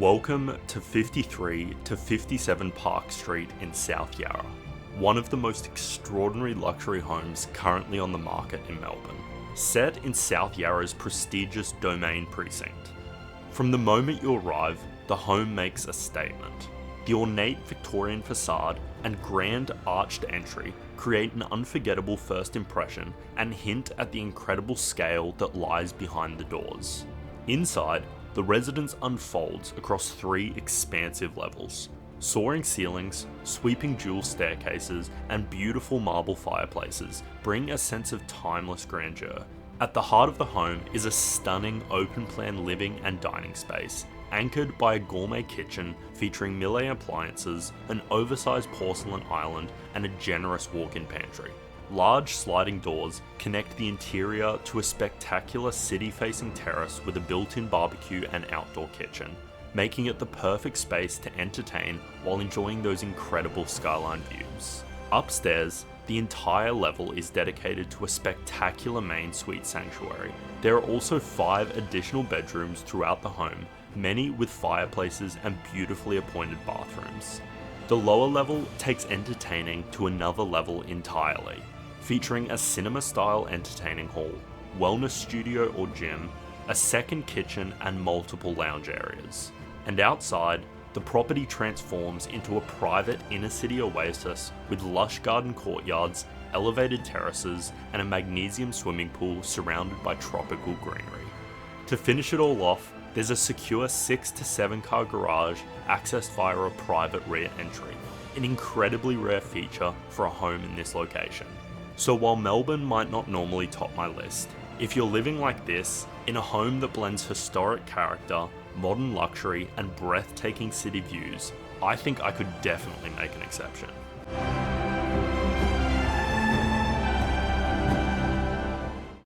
Welcome to 53 to 57 Park Street in South Yarra, one of the most extraordinary luxury homes currently on the market in Melbourne. Set in South Yarra's prestigious Domain precinct. From the moment you arrive, the home makes a statement. The ornate Victorian façade and grand arched entry create an unforgettable first impression and hint at the incredible scale that lies behind the doors. Inside, the residence unfolds across 3 expansive levels. Soaring ceilings, sweeping dual staircases, and beautiful marble fireplaces bring a sense of timeless grandeur. At the heart of the home is a stunning open-plan living and dining space, anchored by a gourmet kitchen featuring Millet appliances, an oversized porcelain island, and a generous walk-in pantry. Large sliding doors connect the interior to a spectacular city-facing terrace with a built-in barbecue and outdoor kitchen, making it the perfect space to entertain while enjoying those incredible skyline views. Upstairs, the entire level is dedicated to a spectacular main suite sanctuary. There are also 5 additional bedrooms throughout the home, many with fireplaces and beautifully appointed bathrooms. The lower level takes entertaining to another level entirely, featuring a cinema-style entertaining hall, wellness studio or gym, a second kitchen and multiple lounge areas. And outside, the property transforms into a private inner-city oasis with lush garden courtyards, elevated terraces, and a magnesium swimming pool surrounded by tropical greenery. To finish it all off, there's a secure 6 to 7 car garage accessed via a private rear entry, an incredibly rare feature for a home in this location. So while Melbourne might not normally top my list, if you're living like this, in a home that blends historic character, modern luxury, and breathtaking city views, I think I could definitely make an exception.